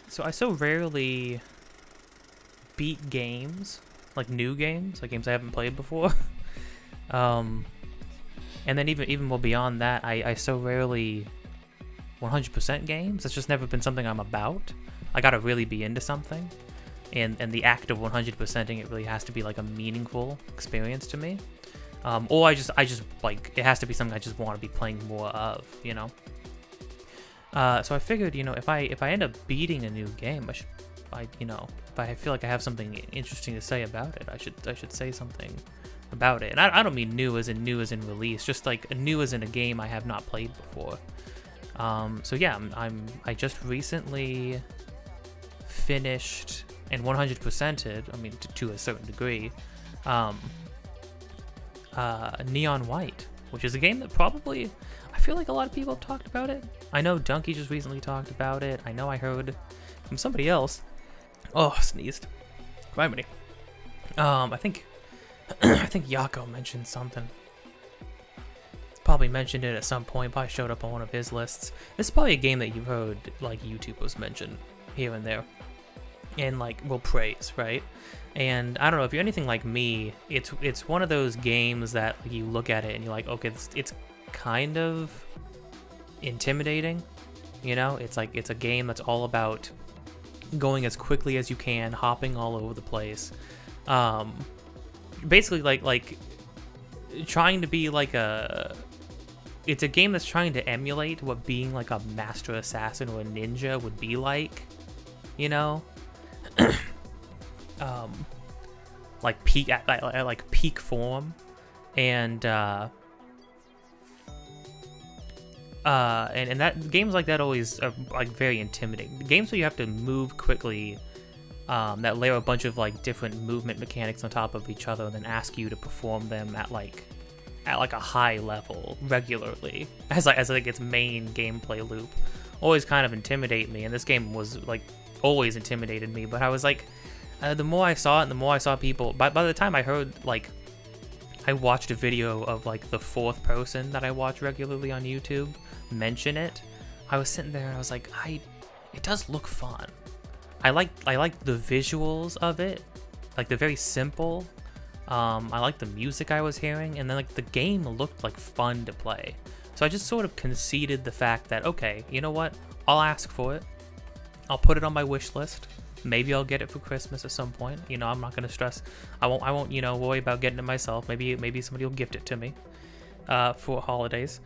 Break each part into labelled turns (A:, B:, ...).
A: So I so rarely beat games, like new games, like games I haven't played before. um, and then even more beyond that, I so rarely 100% games. It's just never been something I'm about. I gotta really be into something, and the act of 100%ing it really has to be like a meaningful experience to me. Or I just like, it has to be something I just want to be playing more of, you know. So I figured, you know, if I end up beating a new game, you know, if I feel like I have something interesting to say about it, I should say something about it. And I don't mean new as in release, just like new as in a game I have not played before. So yeah, I just recently finished and 100%ed, I mean to a certain degree, Neon White, which is a game that probably, I feel like a lot of people have talked about it. I know Donkey just recently talked about it. I know I heard from somebody else. Oh, sneezed. Criminy. I think I think Yako mentioned something. Probably mentioned it at some point. Probably showed up on one of his lists. This is probably a game that you've heard like YouTubers mention here and there, and like will praise, right? And I don't know, if you're anything like me, it's one of those games that you look at it and you're like, okay, it's kind of intimidating, you know? It's like, it's a game that's all about going as quickly as you can, hopping all over the place. Basically like trying to be like it's a game that's trying to emulate what being like a master assassin or a ninja would be like, you know? Like peak at like peak form, and that games like that always are like very intimidating. Games where you have to move quickly, that layer a bunch of like different movement mechanics on top of each other, and then ask you to perform them at like a high level regularly as like its main gameplay loop, always kind of intimidate me. And this game was like always intimidated me, but I was like, the more I saw it, and the more I saw people, by the time I heard, like, I watched a video of like the fourth person that I watch regularly on YouTube mention it, I was sitting there and I was like, it does look fun. I like the visuals of it, like they're very simple. I like the music I was hearing, and then like the game looked like fun to play. So I just sort of conceded the fact that, okay, you know what? I'll ask for it. I'll put it on my wish list. Maybe I'll get it for Christmas at some point. You know, I'm not gonna stress. I won't, you know, worry about getting it myself. Maybe somebody will gift it to me for holidays.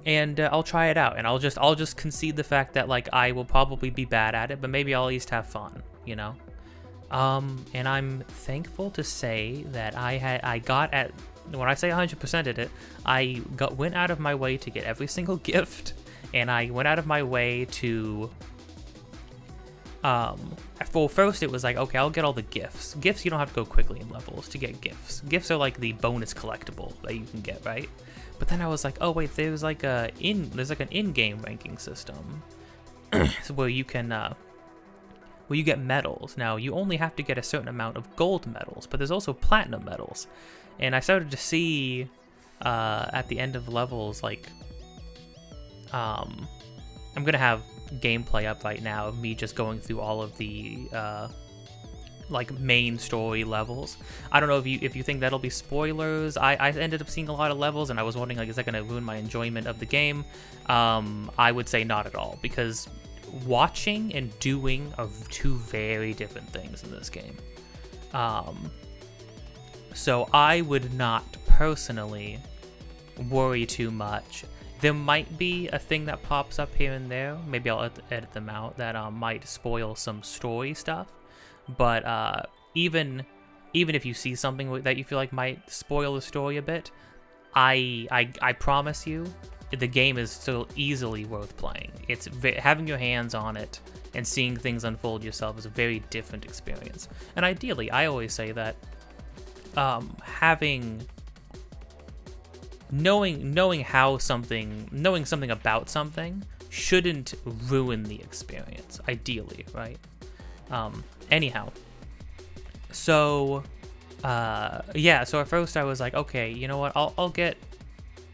A: And I'll try it out, and I'll just concede the fact that like I will probably be bad at it, but maybe I'll at least have fun, you know. And I'm thankful to say that I got at, when I say 100%ed it, went out of my way to get every single gift, and I went out of my way to well, first it was like, okay, I'll get all the gifts. Gifts, you don't have to go quickly in levels to get gifts. Gifts are like the bonus collectible that you can get, right? But then I was like, oh wait, there's like an in-game ranking system where you can where you get medals. Now you only have to get a certain amount of gold medals, but there's also platinum medals. And I started to see at the end of levels, like I'm gonna have gameplay up right now of me just going through all of the like main story levels. I don't know if you think that'll be spoilers. I ended up seeing a lot of levels, and I was wondering, like, is that going to ruin my enjoyment of the game? I would say not at all, because watching and doing are two very different things in this game. So I would not personally worry too much. There might be a thing that pops up here and there. Maybe I'll edit them out that might spoil some story stuff. But even if you see something that you feel like might spoil the story a bit, I promise you, the game is still easily worth playing. It's having your hands on it and seeing things unfold yourself is a very different experience. And ideally, I always say that knowing something about something shouldn't ruin the experience, ideally, right? Anyhow, so yeah, so at first I was like, okay, you know what, I'll get,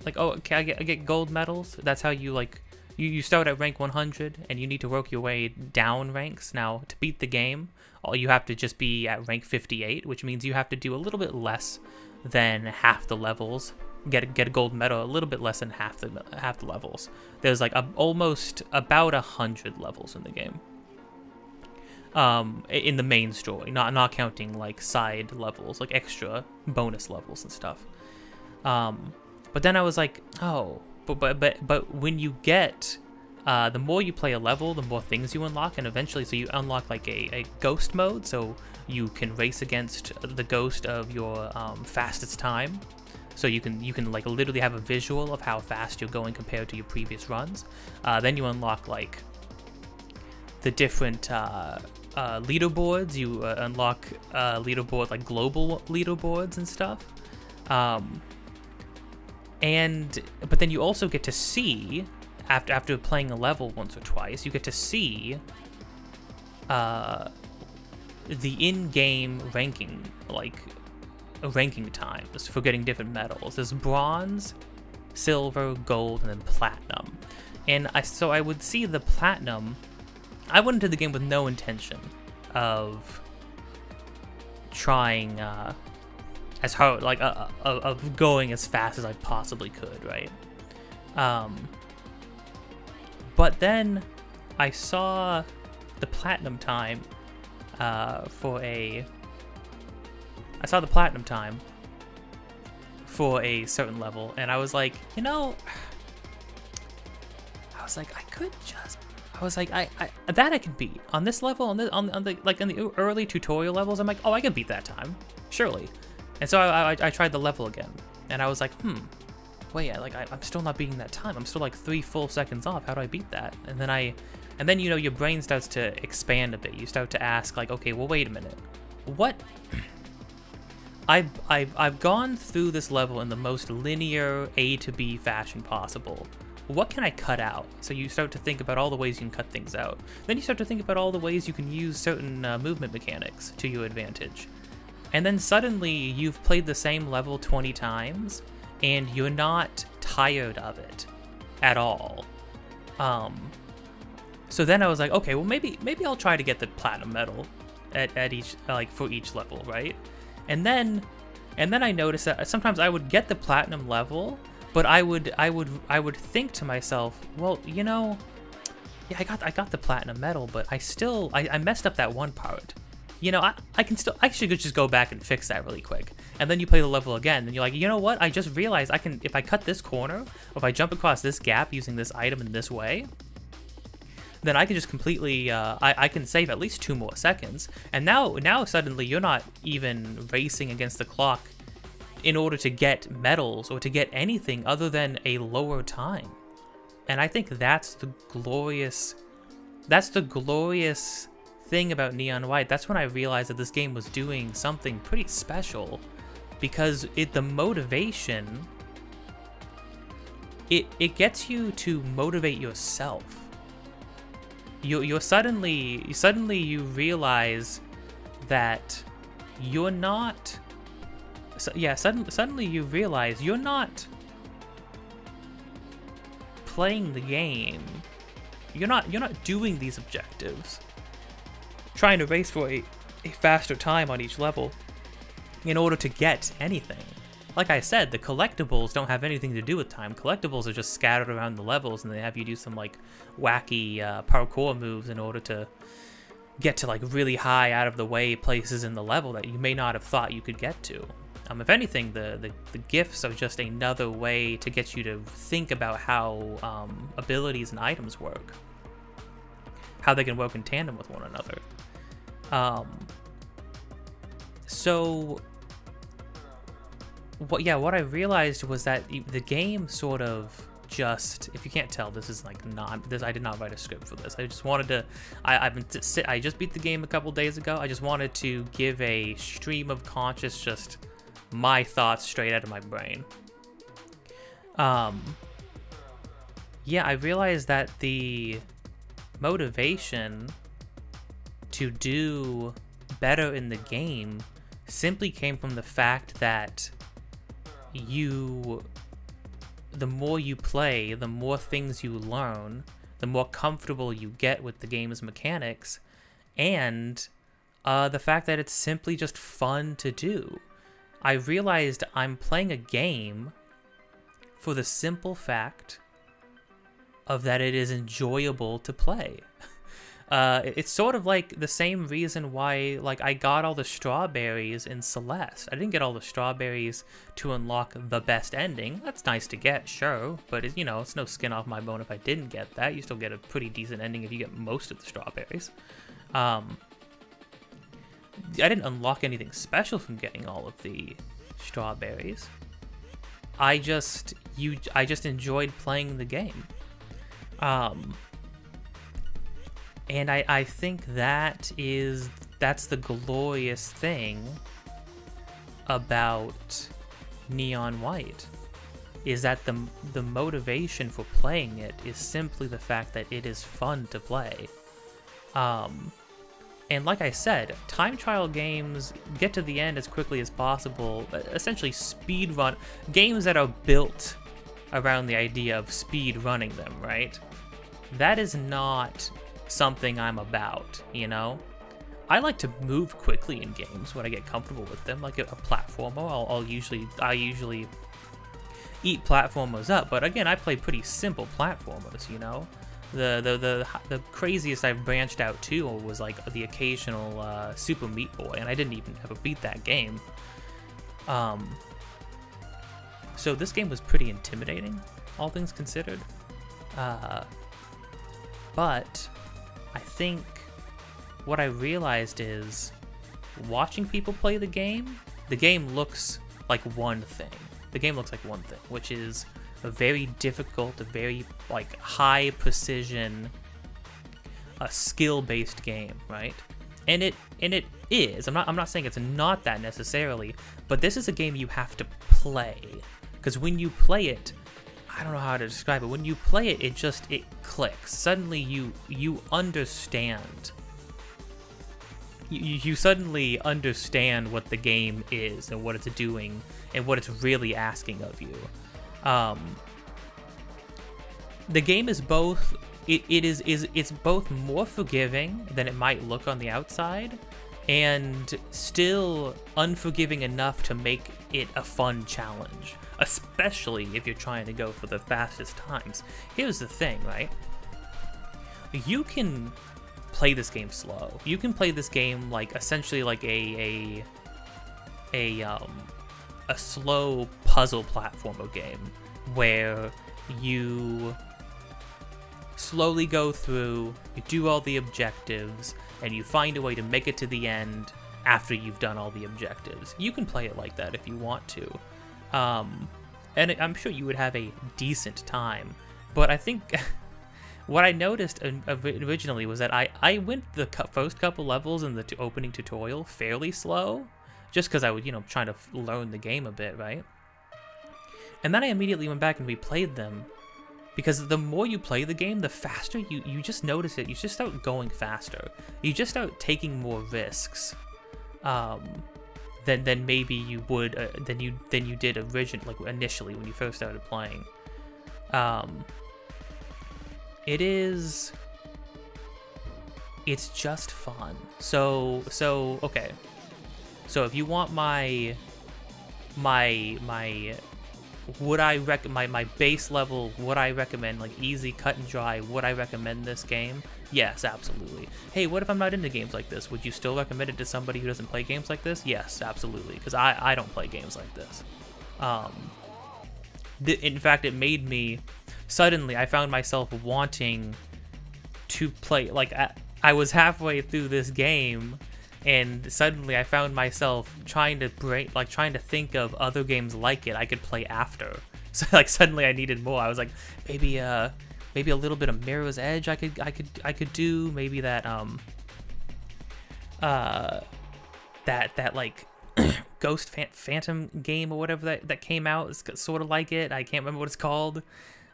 A: like, oh, okay, I get gold medals. That's how you, like, you start at rank 100 and you need to work your way down ranks. Now, to beat the game, all you have to just be at rank 58, which means you have to do a little bit less than half the levels. Get a gold medal a little bit less than half the levels. There's like almost about 100 levels in the game. In the main story, not counting like side levels, like extra bonus levels and stuff. But then I was like, oh, but when you get, the more you play a level, the more things you unlock, and eventually, so you unlock like a ghost mode, so you can race against the ghost of your fastest time. So you can like literally have a visual of how fast you're going compared to your previous runs. Then you unlock like the different leaderboards. You unlock leaderboard, like global leaderboards and stuff. But then you also get to see, after playing a level once or twice, you get to see the in-game ranking, like ranking times for getting different medals. There's bronze, silver, gold, and then platinum. And so I would see the platinum. I went into the game with no intention of trying as hard, like of going as fast as I possibly could, right? But then I saw the platinum time for a certain level, and I was like, you know, I can beat on this level, on the like in the early tutorial levels. I'm like, oh, I can beat that time, surely. And so I tried the level again, and I was like, wait, I'm still not beating that time. I'm still like 3 full seconds off. How do I beat that? And then you know, your brain starts to expand a bit. You start to ask like, okay, well, wait a minute, what? I've gone through this level in the most linear A to B fashion possible. What can I cut out? So you start to think about all the ways you can cut things out. Then you start to think about all the ways you can use certain movement mechanics to your advantage. And then suddenly you've played the same level 20 times and you're not tired of it at all. So then I was like, okay, well maybe I'll try to get the platinum medal at each, like for each level, right? And then I noticed that sometimes I would get the platinum level, but I would think to myself, well, you know, yeah, I got the platinum medal, but I messed up that one part. You know, I should just go back and fix that really quick. And then you play the level again, and you're like, you know what? I just realized if I cut this corner, or if I jump across this gap using this item in this way, then I can just completely, I can save at least 2 more seconds. And now suddenly you're not even racing against the clock in order to get medals or to get anything other than a lower time. And I think that's the glorious thing about Neon White. That's when I realized that this game was doing something pretty special, because the motivation, it gets you to motivate yourself. You suddenly you realize that you're not. Suddenly you realize you're not playing the game. You're not doing these objectives, trying to race for a faster time on each level in order to get anything. Like I said, the collectibles don't have anything to do with time. Collectibles are just scattered around the levels, and they have you do some like wacky parkour moves in order to get to like really high out of the way places in the level that you may not have thought you could get to. If anything, the gifts are just another way to get you to think about how abilities and items work, how they can work in tandem with one another. So what I realized was that the game sort of just, if you can't tell, this is like I did not write a script for this. I just wanted to, I just beat the game a couple days ago. I just wanted to give a stream of conscious, just my thoughts straight out of my brain. Yeah, I realized that the motivation to do better in the game simply came from the fact that the more you play, the more things you learn, the more comfortable you get with the game's mechanics, and the fact that it's simply just fun to do. I realized I'm playing a game for the simple fact of that it is enjoyable to play. It's sort of like the same reason why, like, I got all the strawberries in Celeste. I didn't get all the strawberries to unlock the best ending. That's nice to get, sure, but it, you know, it's no skin off my bone if I didn't get that. You still get a pretty decent ending if you get most of the strawberries. I didn't unlock anything special from getting all of the strawberries. I just enjoyed playing the game. And I think that's the glorious thing about Neon White, is that the motivation for playing it is simply the fact that it is fun to play. And like I said, time trial games get to the end as quickly as possible, essentially speed run, games that are built around the idea of speed running them, right? That is not something I'm about, you know? I like to move quickly in games when I get comfortable with them, like a platformer. I usually eat platformers up, but again, I play pretty simple platformers, you know? The craziest I've branched out to was like the occasional Super Meat Boy, and I didn't even ever beat that game. So this game was pretty intimidating, all things considered. But I think what I realized is, watching people play the game looks like one thing. The game looks like one thing, which is a very difficult, a very like high precision, a skill-based game, right? And it is. I'm not saying it's not that necessarily, but this is a game you have to play, because when you play it, I don't know how to describe it. When you play it, it clicks. Suddenly you understand. You suddenly understand what the game is and what it's doing and what it's really asking of you. The game is both. It's both more forgiving than it might look on the outside, and still unforgiving enough to make it a fun challenge, especially if you're trying to go for the fastest times. Here's the thing, right? You can play this game slow. You can play this game like essentially like a slow puzzle platformer game where you slowly go through, you do all the objectives, and you find a way to make it to the end after you've done all the objectives. You can play it like that if you want to. And I'm sure you would have a decent time. But I think what I noticed originally was that I went the first couple levels in the opening tutorial fairly slow, just because I was, trying to learn the game a bit, right? And then I immediately went back and replayed them, because the more you play the game, the faster you just notice it. You just start going faster. You just start taking more risks. Than maybe you would than you did initially when you first started playing. It's just fun. So okay. So if you want my base level, would I recommend, like, easy, cut and dry, would I recommend this game? Yes, absolutely. Hey, what if I'm not into games like this? Would you still recommend it to somebody who doesn't play games like this? Yes, absolutely, because I don't play games like this. In fact, it made me, suddenly I found myself wanting to play, like, I was halfway through this game, and suddenly I found myself trying to think of other games like it I could play after. So like suddenly I needed more. I was like, maybe a little bit of Mirror's Edge I could do. Maybe that that like Ghost Phantom game or whatever that came out. It's sort of like it. I can't remember what it's called.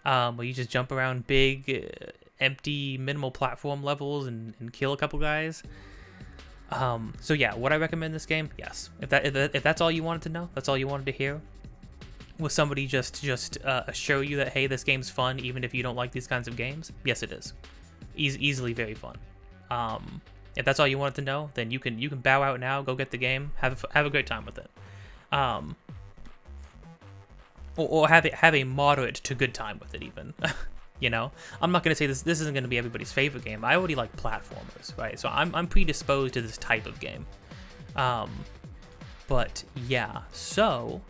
A: Where you just jump around big, empty, minimal platform levels and kill a couple guys. So yeah, would I recommend this game? Yes. If that's all you wanted to know, that's all you wanted to hear, Will somebody just assure you that, hey, this game's fun even if you don't like these kinds of games? Yes, it is. Easily very fun. If that's all you wanted to know, then you can bow out now, go get the game, have a great time with it, or have a moderate to good time with it even. You know, I'm not gonna say this isn't gonna be everybody's favorite game. I already like platformers, right? So I'm predisposed to this type of game. But yeah, so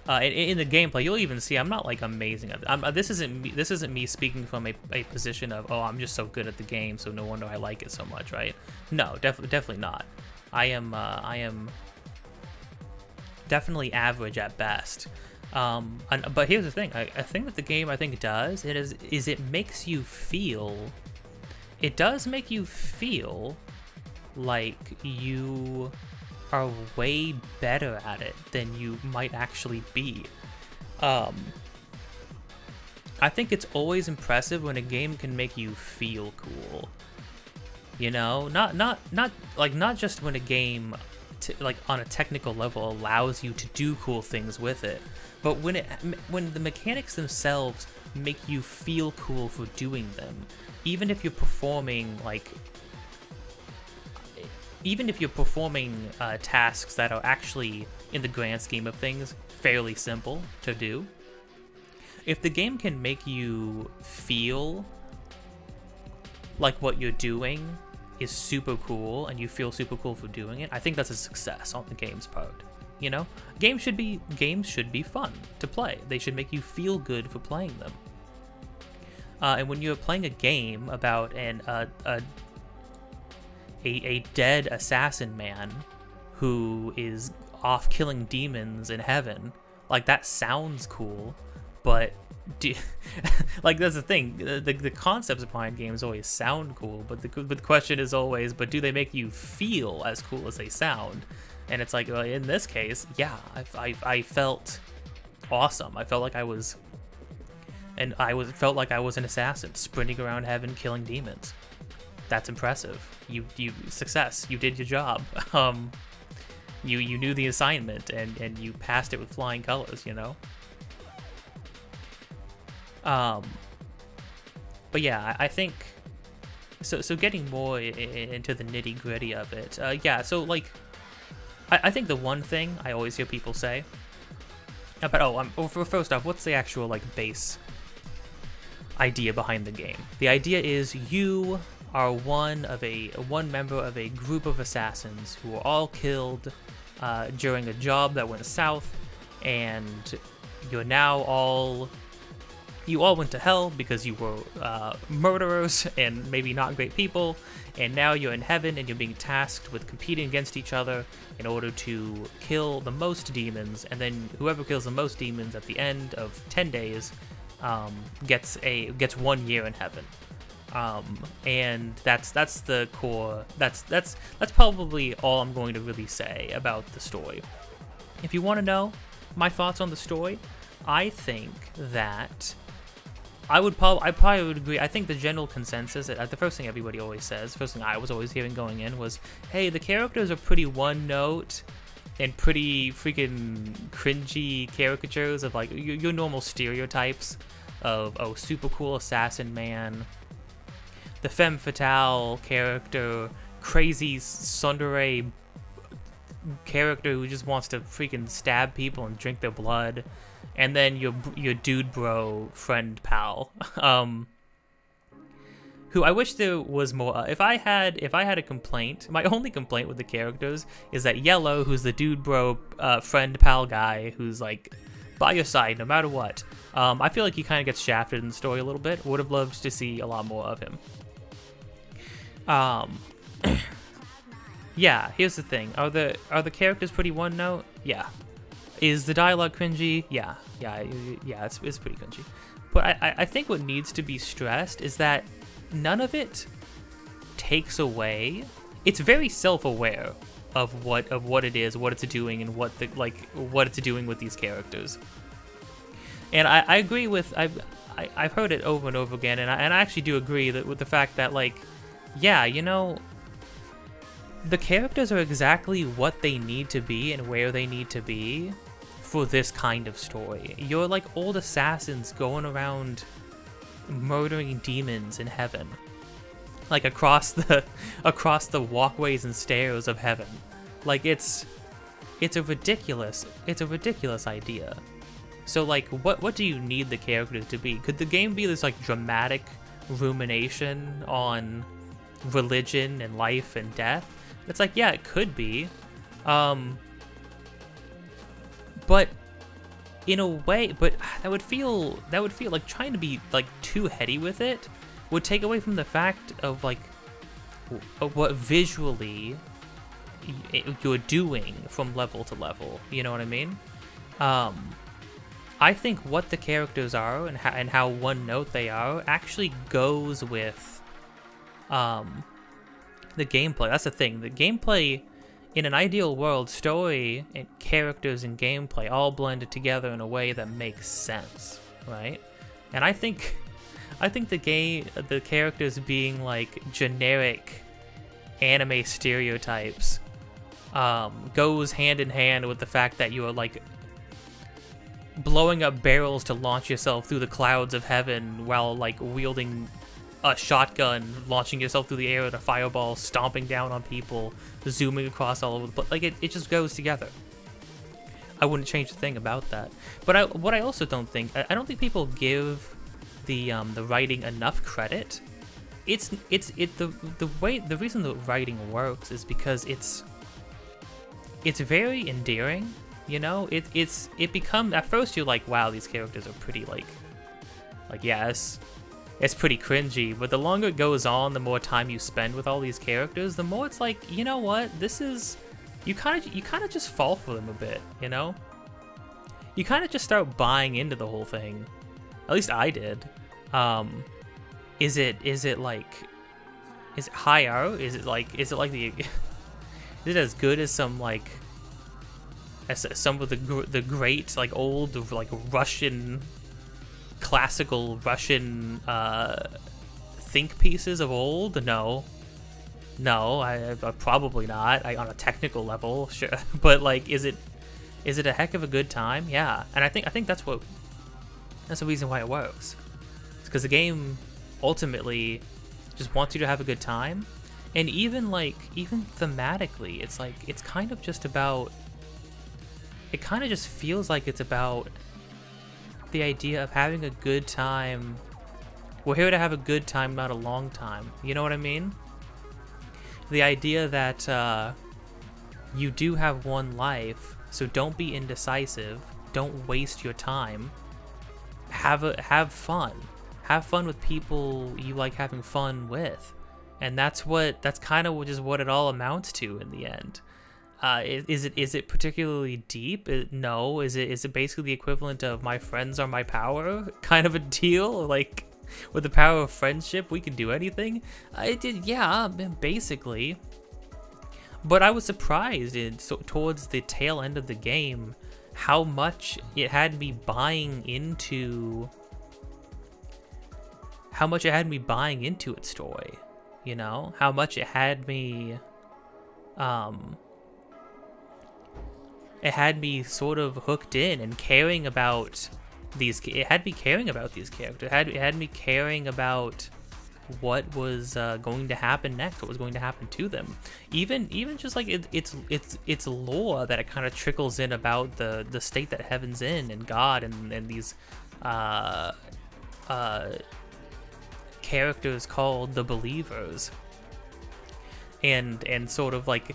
A: in the gameplay, you'll even see I'm not like amazing at it. This isn't me speaking from a position of, oh, I'm just so good at the game, so no wonder I like it so much, right? No, definitely not. I am definitely average at best. But here's the thing. I think that the game does is it makes you feel. It does make you feel like you are way better at it than you might actually be. I think it's always impressive when a game can make you feel cool. You know, not just when a game like on a technical level allows you to do cool things with it, but when the mechanics themselves make you feel cool for doing them, even if you're performing tasks that are actually, in the grand scheme of things, fairly simple to do. If the game can make you feel like what you're doing is super cool and you feel super cool for doing it, I think that's a success on the game's part. You know, games should be fun to play. They should make you feel good for playing them. And when you're playing a game about a dead assassin man who is off killing demons in heaven, like, that sounds cool, but like, that's the thing, the concepts behind games always sound cool, but the question is always, but do they make you feel as cool as they sound? And it's like, well, in this case, yeah, I felt awesome. I felt like I was an assassin sprinting around heaven killing demons. That's impressive. You success. You did your job. You knew the assignment and you passed it with flying colors, you know? But yeah, I think so getting more into the nitty-gritty of it. Yeah, so like I think the one thing I always hear people say about, first off, what's the actual like base idea behind the game? The idea is you are one member of a group of assassins who were all killed during a job that went south, and you all went to hell because you were murderers and maybe not great people, and now you're in heaven and you're being tasked with competing against each other in order to kill the most demons, and then whoever kills the most demons at the end of 10 days gets 1 year in heaven. And that's the core. That's probably all I'm going to really say about the story. If you want to know my thoughts on the story, I think that I probably would agree. I think the general consensus, the first thing everybody always says, first thing I was always hearing going in was, hey, the characters are pretty one note and pretty freaking cringy caricatures of like your normal stereotypes of, oh, super cool assassin man, the femme fatale character, crazy tsundere character who just wants to freaking stab people and drink their blood, and then your dude bro friend pal, who I wish there was more. If I had a complaint, my only complaint with the characters is that Yellow, who's the dude bro friend pal guy, who's like by your side no matter what. I feel like he kind of gets shafted in the story a little bit. Would have loved to see a lot more of him. Yeah, here's the thing. Are the characters pretty one note? Yeah. Is the dialogue cringy? Yeah, it's pretty cringy. But I think what needs to be stressed is that none of it takes away. It's very self-aware of what it is, what it's doing, and what it's doing with these characters. And I agree with I've heard it over and over again, and I actually do agree that with the fact that, like, yeah, you know, the characters are exactly what they need to be and where they need to be for this kind of story. You're like old assassins going around murdering demons in heaven, like across the walkways and stairs of heaven. Like it's a ridiculous idea. So like what do you need the characters to be? Could the game be this like dramatic rumination on religion and life and death? It's like, yeah, it could be. But in a way, but that would feel like trying to be like too heady with it would take away from the fact of like of what visually you're doing from level to level. You know what I mean? I think what the characters are and how one note they are actually goes with the gameplay. That's the thing. The gameplay, in an ideal world, story and characters and gameplay all blended together in a way that makes sense, right? And I think the characters being like generic anime stereotypes goes hand in hand with the fact that you are like blowing up barrels to launch yourself through the clouds of heaven while like wielding a shotgun, launching yourself through the air with a fireball, stomping down on people, zooming across all over the place. Like it just goes together. I wouldn't change a thing about that. But what I also don't think, I don't think people give the writing enough credit. The reason the writing works is because it's very endearing. You know, it becomes, at first you're like, wow, these characters are pretty like yes. It's pretty cringy, but the longer it goes on, the more time you spend with all these characters, the more it's like, you know what, this is, you kind of just fall for them a bit, you know? You kind of just start buying into the whole thing. At least I did. Is it high art? Is it like the, is it as good as some like, as some of the great like old like Russian, classical Russian think pieces of old? No, I probably not. On a technical level, sure, but like, is it a heck of a good time? Yeah, and I think that's the reason why it works. It's because the game ultimately just wants you to have a good time, and even thematically, it's like it's kind of just about. It kind of just feels like it's about the idea of having a good time. We're here to have a good time, not a long time. You know what I mean? The idea that you do have one life, so don't be indecisive. Don't waste your time. Have fun. Have fun with people you like having fun with, and that's kind of just what it all amounts to in the end. Is it particularly deep? No. Is it basically the equivalent of my friends are my power kind of a deal? Like, with the power of friendship, we can do anything? I did, yeah, basically. But I was surprised towards the tail end of the game how much it had me buying into. How much it had me buying into its story, you know? How much it had me. It had me sort of hooked in and caring about these. It had me caring about these characters. It had me caring about what was going to happen next. What was going to happen to them. Even just like it's lore that it kind of trickles in about the state that heaven's in and God and these characters called the Believers. And sort of like.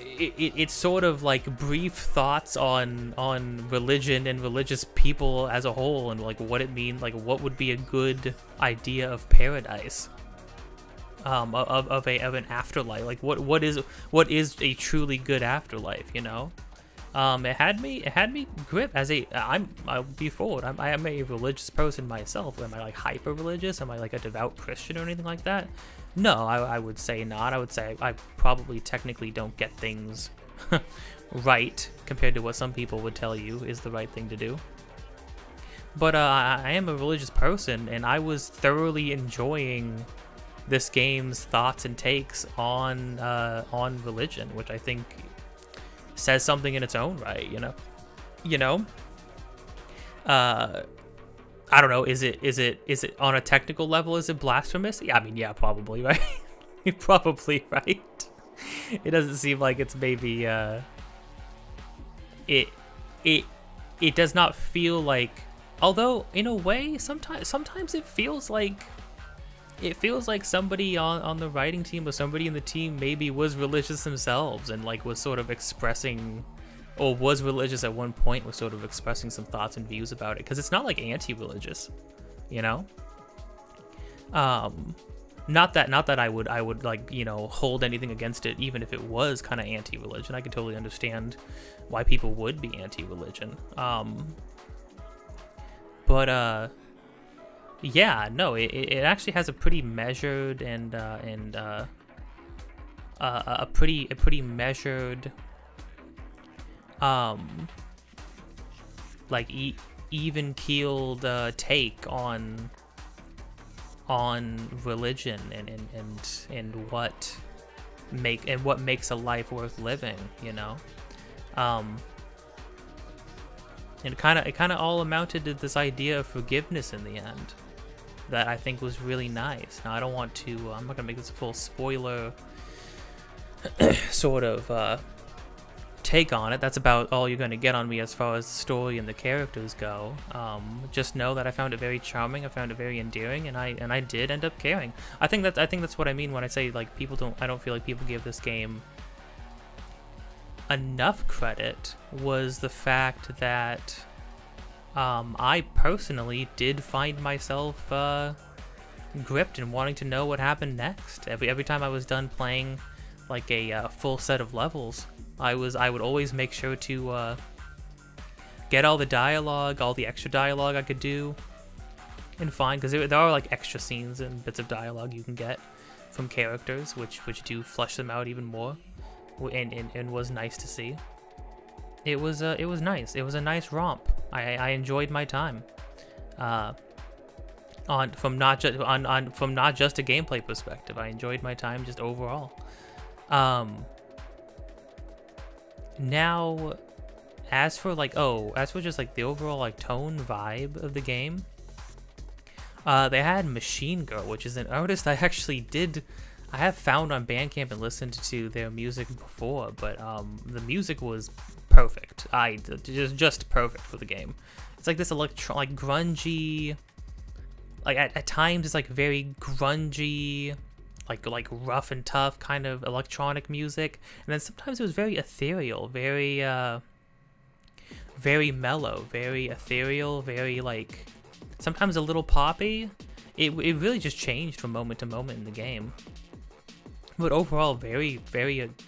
A: It's sort of like brief thoughts on religion and religious people as a whole, and like what it means, like what would be a good idea of paradise, of an afterlife, like what is a truly good afterlife, you know? It had me grip as I'll be forward. I am a religious person myself. Am I like hyper religious? Am I like a devout Christian or anything like that? No, I would say not. I would say I probably technically don't get things right compared to what some people would tell you is the right thing to do. But I am a religious person, and I was thoroughly enjoying this game's thoughts and takes on religion, which I think says something in its own right, you know? you know, uh, I don't know. Is it on a technical level? Is it blasphemous? Yeah, I mean, yeah, probably, right? Probably, right? It doesn't seem like it's maybe it it does not feel like, although in a way sometimes it feels like somebody on the writing team or somebody in the team maybe was religious themselves and like was sort of expressing, or was religious at one point, was sort of expressing some thoughts and views about it, because it's not like anti-religious, you know. Not that I would like, you know, hold anything against it, even if it was kind of anti-religion. I can totally understand why people would be anti-religion. But yeah, no, it actually has a pretty measured and a pretty measured like even keeled take on religion and what makes a life worth living, you know. And it kind of all amounted to this idea of forgiveness in the end, that I think was really nice. Now, I don't want to, I'm not gonna make this a full spoiler sort of take on it. That's about all you're gonna get on me as far as the story and the characters go. Just know that I found it very charming. I found it very endearing, and I did end up caring. I think that's what I mean when I say, like, I don't feel like people give this game enough credit, was the fact that I personally did find myself gripped and wanting to know what happened next. Every time I was done playing like a full set of levels, I would always make sure to get all the dialogue, all the extra dialogue I could do, and find, because there are like extra scenes and bits of dialogue you can get from characters, which do flesh them out even more, and was nice to see. It was nice. It was a nice romp. I enjoyed my time. From not just a gameplay perspective, I enjoyed my time just overall. Now, as for just like the overall like tone vibe of the game, they had Machine Girl, which is an artist I have found on Bandcamp and listened to their music before, but the music was perfect. Just perfect for the game. It's like this like grungy, like at times it's like very grungy, like rough and tough kind of electronic music, and then sometimes it was very ethereal, very mellow, very ethereal, very like sometimes a little poppy. It really just changed from moment to moment in the game. But overall, very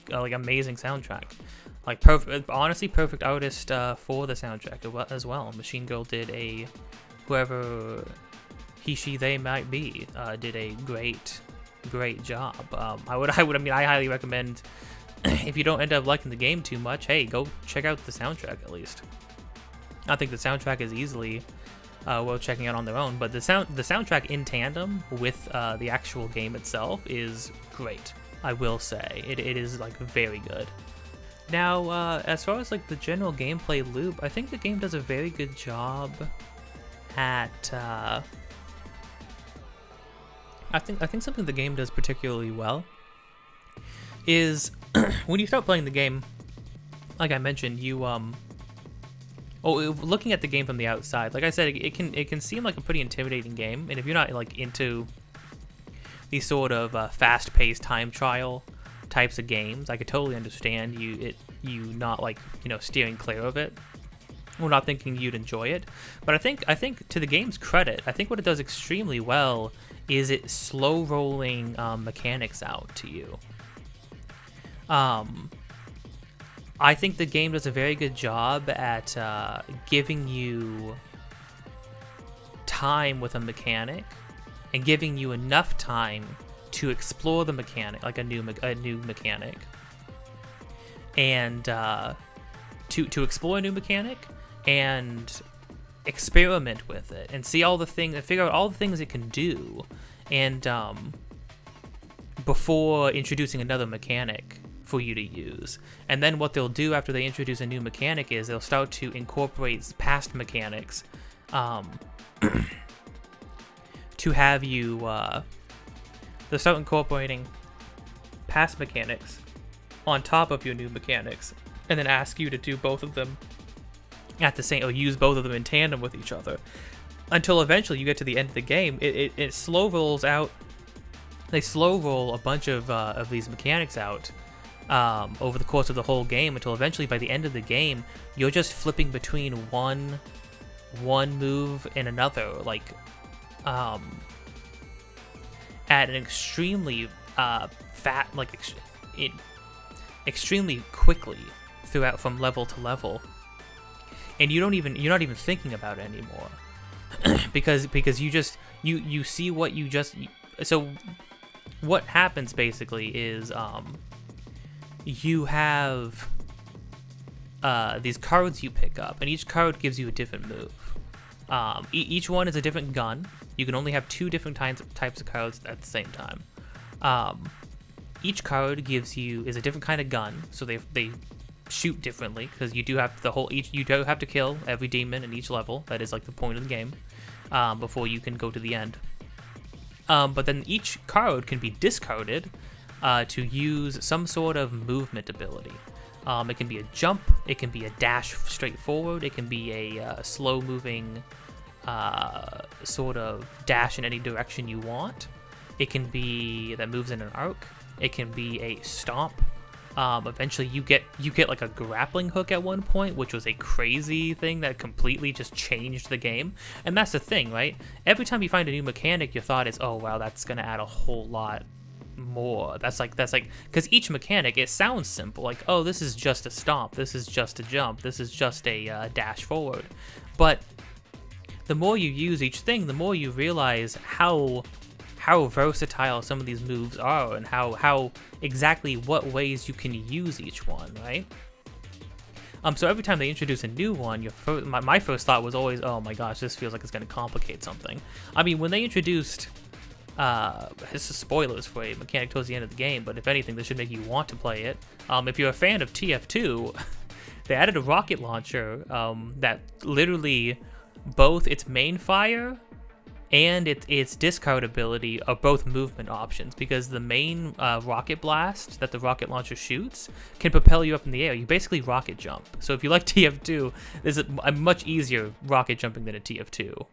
A: like amazing soundtrack. Like honestly perfect artist for the soundtrack as well. Machine Girl did whoever he, she, they might be, did a great job. I highly recommend, if you don't end up liking the game too much, hey, go check out the soundtrack at least. I think the soundtrack is easily worth checking out on their own, but the soundtrack in tandem with the actual game itself is great. I will say it is like very good. Now, as far as like the general gameplay loop, I think the game does a very good job at. I think something the game does particularly well is when you start playing the game, like I mentioned, you looking at the game from the outside, like I said, it can seem like a pretty intimidating game, and if you're not like into these sort of fast-paced time trial types of games, I could totally understand you not like, you know, steering clear of it, or not thinking you'd enjoy it. But I think to the game's credit, I think what it does extremely well is it slow rolling mechanics out to you. I think the game does a very good job at giving you time with a mechanic and giving you enough time to explore the mechanic, like a new mechanic, and to explore a new mechanic and experiment with it and see all the things and figure out all the things it can do, and before introducing another mechanic for you to use. And then what they'll do after they introduce a new mechanic is they'll start to incorporate past mechanics to have you, they'll start incorporating past mechanics on top of your new mechanics, and then ask you to do both of them at the same, or use both of them in tandem with each other, until eventually you get to the end of the game. It slow rolls out. They slow roll a bunch of these mechanics out over the course of the whole game, until eventually by the end of the game you're just flipping between one move and another, like at an extremely extremely quickly throughout, from level to level, and you're not even thinking about it anymore because you see what you just. So what happens basically is you have these cards you pick up, and each card gives you a different move. Each one is a different gun. You can only have 2 different types of cards at the same time. Each card is a different kind of gun, so they shoot differently, because you do have you do have to kill every demon in each level. That is like the point of the game, before you can go to the end. But then each card can be discarded to use some sort of movement ability. It can be a jump, it can be a dash straight forward, it can be a slow moving sort of dash in any direction you want. It can be that moves in an arc. It can be a stomp. Eventually you get like a grappling hook at one point, which was a crazy thing that completely just changed the game. And that's the thing, right? Every time you find a new mechanic, your thought is, oh wow, that's gonna add a whole lot more. That's like because each mechanic, it sounds simple, like, oh, this is just a stomp, this is just a jump, this is just a dash forward. But the more you use each thing, the more you realize how versatile some of these moves are, and how exactly what ways you can use each one, right? So every time they introduce a new one, my first thought was always, oh my gosh, this feels like it's going to complicate something. I mean, when they introduced, this is spoilers for a mechanic towards the end of the game, but if anything, this should make you want to play it. If you're a fan of TF2, they added a rocket launcher that literally both its main fire and its discard ability are both movement options, because the main rocket blast that the rocket launcher shoots can propel you up in the air. You basically rocket jump. So if you like TF2, there's a much easier rocket jumping than a TF2.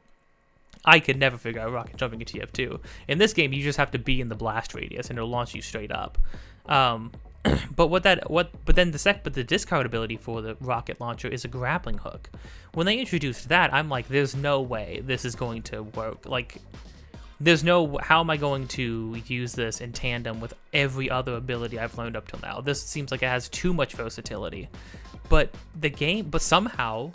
A: I could never figure out rocket jumping in TF2. In this game, you just have to be in the blast radius, and it'll launch you straight up. But the discard ability for the rocket launcher is a grappling hook. When they introduced that, I'm like, there's no way this is going to work. Like, how am I going to use this in tandem with every other ability I've learned up till now? This seems like it has too much versatility. But somehow,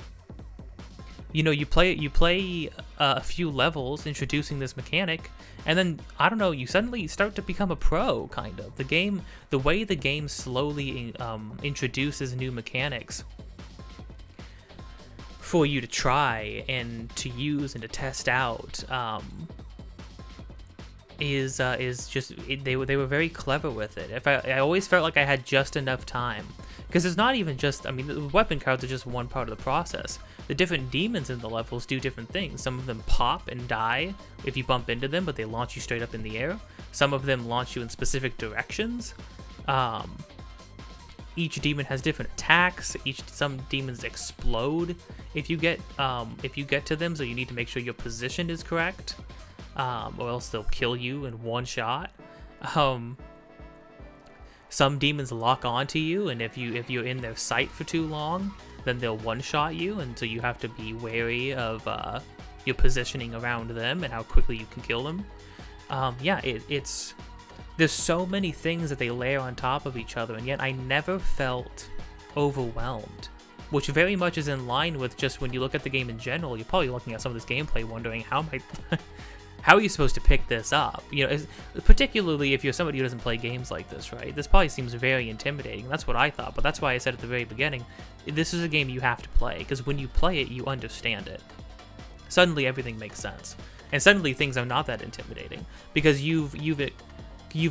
A: you know, you play a few levels introducing this mechanic, and then, I don't know, you suddenly start to become a pro, kind of. The way the game slowly introduces new mechanics for you to try and to use and to test out is just, they were very clever with it. I always felt like I had just enough time, because it's not even just, I mean, the weapon cards are just one part of the process. The different demons in the levels do different things. Some of them pop and die if you bump into them, but they launch you straight up in the air. Some of them launch you in specific directions. Each demon has different attacks. Some demons explode if you get to them, so you need to make sure your position is correct, or else they'll kill you in one shot. Some demons lock onto you, and if you're in their sight for too long, then they'll one-shot you, and so you have to be wary of your positioning around them and how quickly you can kill them. There's so many things that they layer on top of each other, and yet I never felt overwhelmed, which very much is in line with just when you look at the game in general. You're probably looking at some of this gameplay wondering, how are you supposed to pick this up? You know, particularly if you're somebody who doesn't play games like this, right? This probably seems very intimidating. That's what I thought, but that's why I said at the very beginning, this is a game you have to play, because when you play it, you understand it. Suddenly, everything makes sense, and suddenly things are not that intimidating, because you've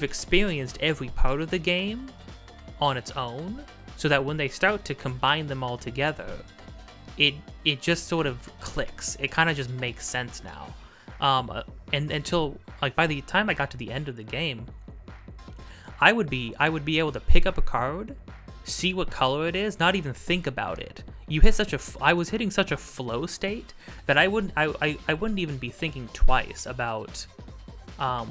A: experienced every part of the game on its own, so that when they start to combine them all together, it just sort of clicks. It kind of just makes sense now. And until like by the time I got to the end of the game, I would be able to pick up a card, see what color it is, not even think about it. I was hitting such a flow state that I wouldn't even be thinking twice about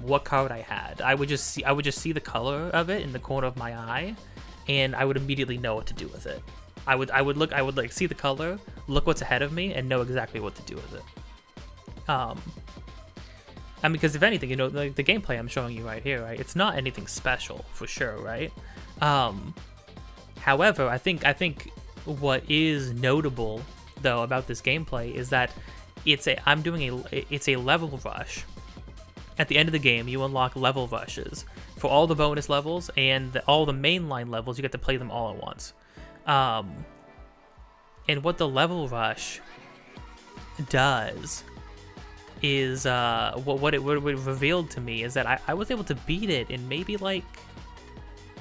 A: what card I had. I would just see the color of it in the corner of my eye, and I would immediately know what to do with it. I would like see the color, look what's ahead of me, and know exactly what to do with it. I mean, because if anything, you know, the gameplay I'm showing you right here, right? It's not anything special for sure, right? However, I think what is notable though about this gameplay is that it's a level rush. At the end of the game, you unlock level rushes for all the bonus levels and all the mainline levels. You get to play them all at once. And what the level rush does is what it revealed to me is that I was able to beat it in maybe like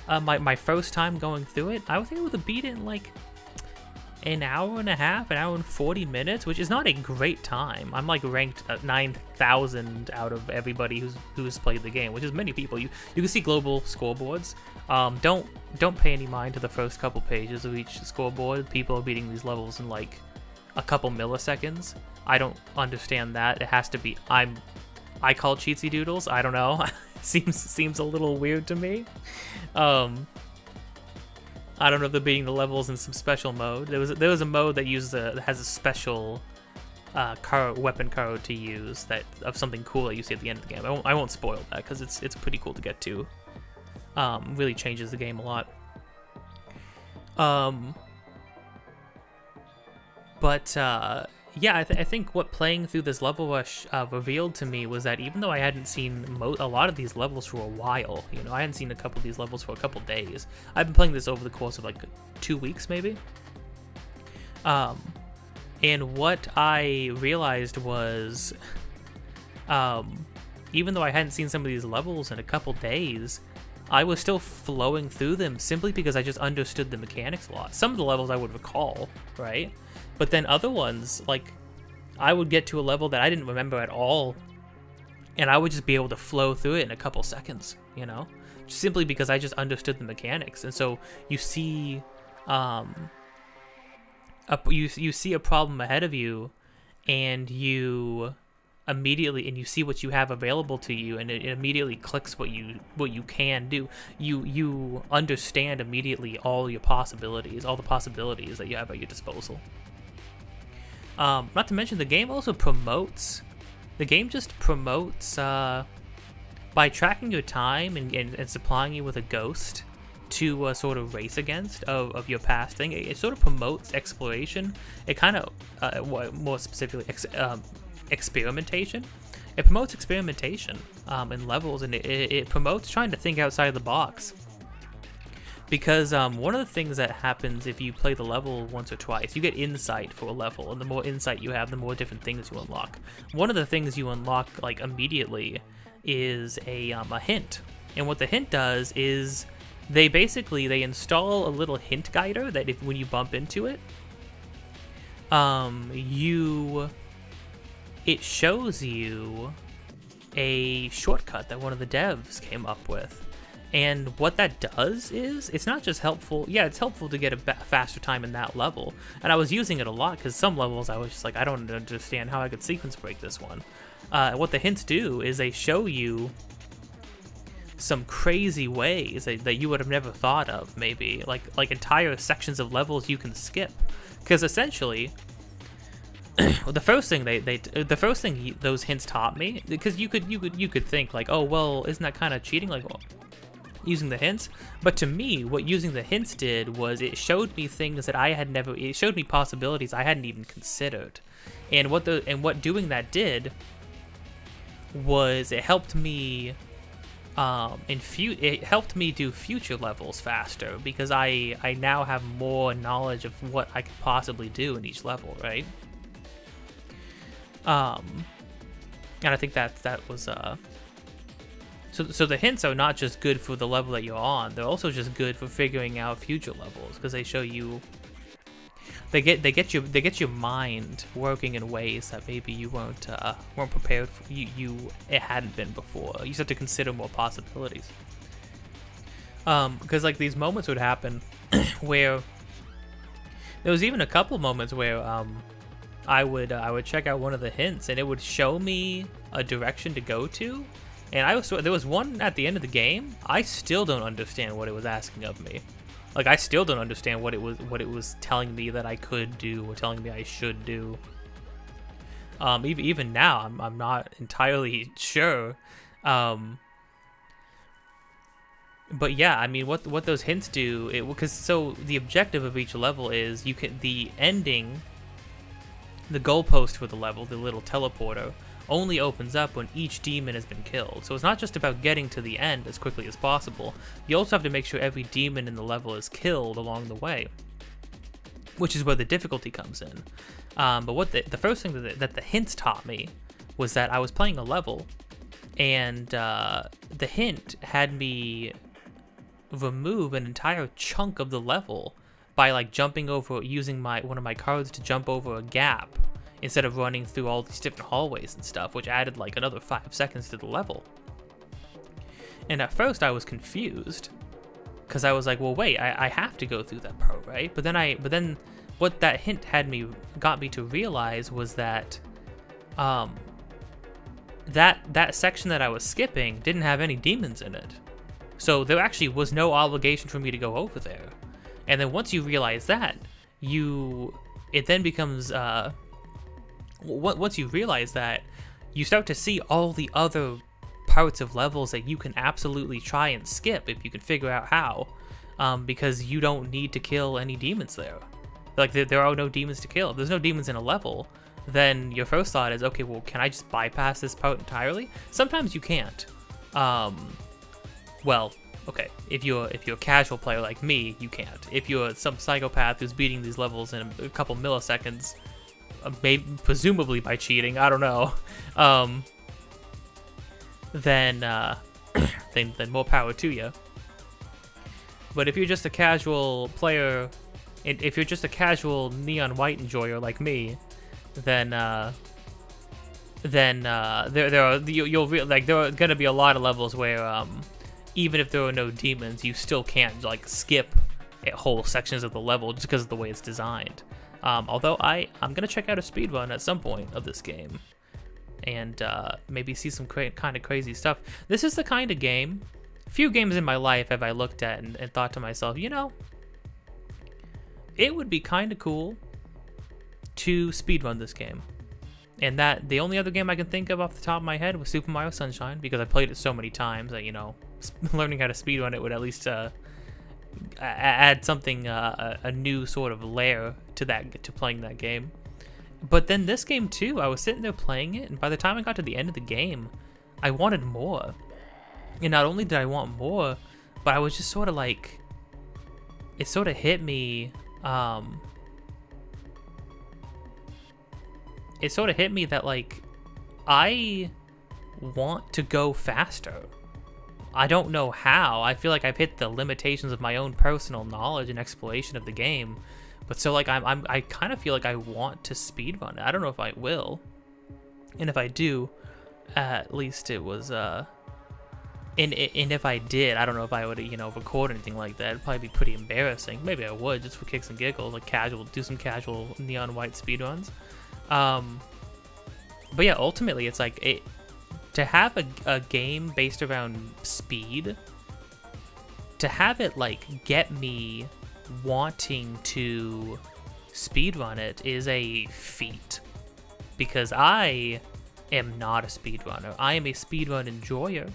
A: my first time going through it. I was able to beat it in like an hour and a half, an hour and 40 minutes, which is not a great time. I'm like ranked at 9,000 out of everybody who's played the game, which is many people. You can see global scoreboards. Don't pay any mind to the first couple pages of each scoreboard. People are beating these levels in like a couple milliseconds. I don't understand that. It has to be I call cheatsy doodles. I don't know. seems a little weird to me. I don't know if they're beating the levels in some special mode. There was a mode that has a special weapon card to use of something cool that you see at the end of the game. I won't spoil that because it's pretty cool to get to. Really changes the game a lot. Yeah, I think what playing through this level rush revealed to me was that even though I hadn't seen a lot of these levels for a while, you know, I hadn't seen a couple of these levels for a couple days. I've been playing this over the course of like 2 weeks, maybe. And what I realized was, even though I hadn't seen some of these levels in a couple days, I was still flowing through them simply because I just understood the mechanics a lot. Some of the levels I would recall, right? But then other ones, like, I would get to a level that I didn't remember at all, and I would just be able to flow through it in a couple seconds, you know? Simply because I just understood the mechanics. And so you see, you see a problem ahead of you, and you see what you have available to you, and it immediately clicks what you can do. You understand immediately all the possibilities that you have at your disposal. Not to mention, the game also promotes. The game just promotes by tracking your time and supplying you with a ghost to sort of race against of your past thing. It sort of promotes exploration. It kind of, more specifically, experimentation. It promotes experimentation in levels, and it promotes trying to think outside the box. Because one of the things that happens if you play the level once or twice, you get insight for a level, and the more insight you have, the more different things you unlock. One of the things you unlock like immediately is a hint, and what the hint does is they install a little hint guider that when you bump into it, it shows you a shortcut that one of the devs came up with. And what that does is, it's not just helpful, yeah, it's helpful to get a faster time in that level. And I was using it a lot, because some levels I was just like, I don't understand how I could sequence break this one. What the hints do is they show you some crazy ways that you would have never thought of, maybe. Like entire sections of levels you can skip. Because essentially, the first thing those hints taught me, because you could think like, oh well, isn't that kind of cheating, like, well, using the hints? But to me, what using the hints did was it showed me things that it showed me possibilities I hadn't even considered. And what doing that did was it helped me it helped me do future levels faster, because I now have more knowledge of what I could possibly do in each level, right? And I think that was So the hints are not just good for the level that you're on; they're also just good for figuring out future levels because they show you. They get your mind working in ways that maybe you weren't prepared for. It hadn't been before. You just have to consider more possibilities. Because like these moments would happen where there was even a couple moments where I would check out one of the hints and it would show me a direction to go to, and there was one at the end of the game. I still don't understand what it was asking of me. Like I still don't understand what it was telling me that I could do or telling me I should do. Even now, I'm not entirely sure. But yeah, I mean, what those hints do, because so the objective of each level is the ending, the goalpost for the level, the little teleporter, only opens up when each demon has been killed. So it's not just about getting to the end as quickly as possible. You also have to make sure every demon in the level is killed along the way, which is where the difficulty comes in. But what the first thing that the hints taught me was that I was playing a level, and the hint had me remove an entire chunk of the level by like jumping over, using one of my cards to jump over a gap instead of running through all these different hallways and stuff, which added like another 5 seconds to the level. And at first I was confused because I was like, well, wait, I have to go through that part, right? But then what that hint got me to realize was that that section that I was skipping didn't have any demons in it. So there actually was no obligation for me to go over there. And then once you realize that, it then becomes once you realize that, you start to see all the other parts of levels that you can absolutely try and skip if you can figure out how, because you don't need to kill any demons there. Like there are no demons to kill. If there's no demons in a level, then your first thought is, okay, well, can I just bypass this part entirely? Sometimes you can't. Well, okay, if you're a casual player like me, you can't. If you're some psychopath who's beating these levels in a couple milliseconds, maybe presumably by cheating, I don't know, then more power to you. But if you're just a casual player, if you're just a casual Neon White enjoyer like me, then there are gonna be a lot of levels where even if there are no demons, you still can't like skip whole sections of the level just because of the way it's designed. Although I'm gonna check out a speedrun at some point of this game, and maybe see some kind of crazy stuff. This is the kind of game, few games in my life have I looked at and thought to myself, you know, it would be kind of cool to speedrun this game. And that the only other game I can think of off the top of my head was Super Mario Sunshine, because I played it so many times that, you know, learning how to speedrun it would at least add something, a new sort of layer to playing that game. But then this game too, I was sitting there playing it, and by the time I got to the end of the game, I wanted more. And not only did I want more, but I was just sort of like, it sort of hit me, it sort of hit me that like, I want to go faster. I don't know how. I feel like I've hit the limitations of my own personal knowledge and exploration of the game. But so like I kind of feel like I want to speedrun it. I don't know if I will. And if I do, at least it was and if I did, I don't know if I would, you know, record anything like that. It'd probably be pretty embarrassing. Maybe I would, just for kicks and giggles, like do some casual Neon White speedruns. But yeah, ultimately it's like to have a game based around speed, to have it like get me wanting to speedrun it is a feat, because I am not a speedrunner. I am a speedrun enjoyer,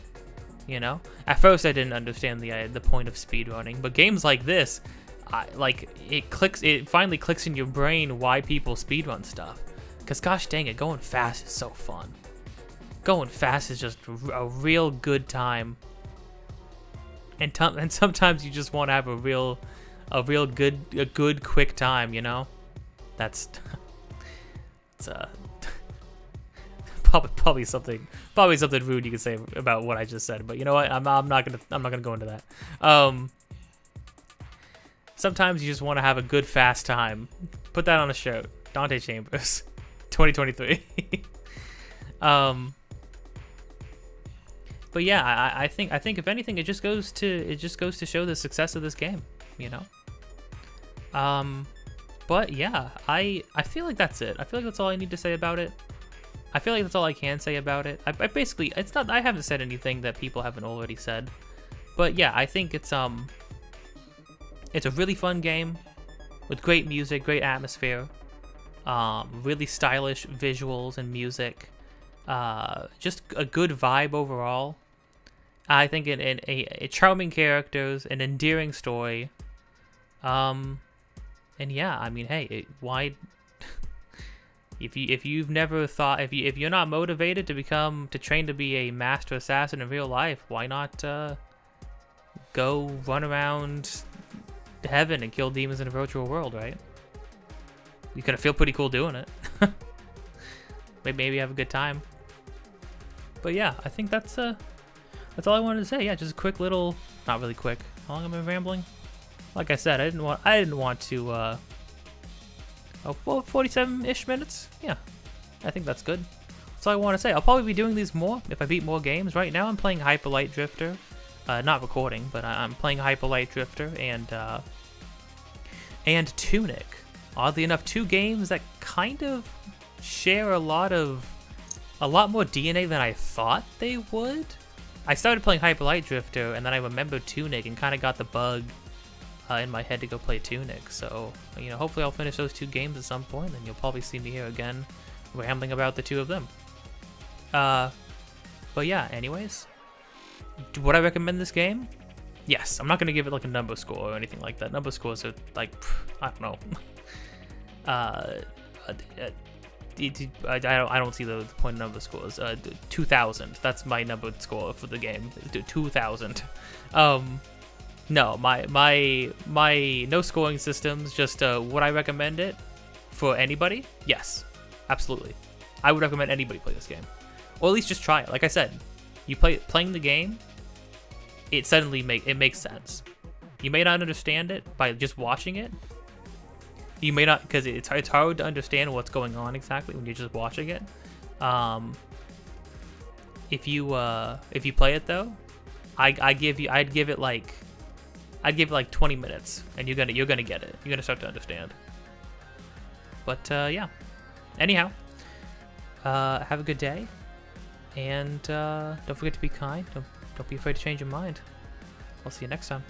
A: you know? At first I didn't understand the point of speedrunning, but games like this, it finally clicks in your brain why people speedrun stuff. Because gosh dang it, going fast is so fun. Going fast is just a real good time. And sometimes you just want to have a good quick time, you know? That's it's probably something rude you could say about what I just said. But you know what? I'm not gonna go into that. Sometimes you just want to have a good fast time. Put that on a shirt. Dante Chambers, 2023. But yeah, I think if anything, it just goes to show the success of this game, you know. But yeah, I feel like that's it. I feel like that's all I need to say about it. I feel like that's all I can say about it. I basically, I haven't said anything that people haven't already said. But yeah, I think it's a really fun game with great music, great atmosphere, really stylish visuals and music, just a good vibe overall. I think a charming characters, an endearing story, and yeah, I mean, hey, why? If you've never thought, if you're not motivated to train to be a master assassin in real life, why not go run around heaven and kill demons in a virtual world, right? You're gonna feel pretty cool doing it. Maybe have a good time. But yeah, I think that's all I wanted to say. Yeah, just a quick little, not really quick. How long have I been rambling? Like I said, I didn't want to. Oh, well, 47-ish minutes. Yeah, I think that's good. That's all I want to say. I'll probably be doing these more if I beat more games. Right now, I'm playing Hyper Light Drifter. Not recording, but I'm playing Hyper Light Drifter and Tunic. Oddly enough, two games that kind of share a lot more DNA than I thought they would. I started playing Hyper Light Drifter, and then I remembered Tunic and kind of got the bug in my head to go play Tunic. So, you know, hopefully I'll finish those two games at some point, and you'll probably see me here again rambling about the two of them. But yeah, anyways, would I recommend this game? Yes. I'm not going to give it like a number score or anything like that. Number scores are like, I don't know. I don't see the point of number scores. 2,000. That's my number score for the game. 2,000. No, my no scoring systems. Just would I recommend it for anybody? Yes, absolutely. I would recommend anybody play this game, or at least just try it. Like I said, you playing the game. It suddenly makes sense. You may not understand it by just watching it. You may not, because it's hard to understand what's going on exactly when you're just watching it. If you play it though, I'd give it like 20 minutes, and you're gonna get it. You're gonna start to understand. But yeah. Anyhow, have a good day, and don't forget to be kind. Don't be afraid to change your mind. I'll see you next time.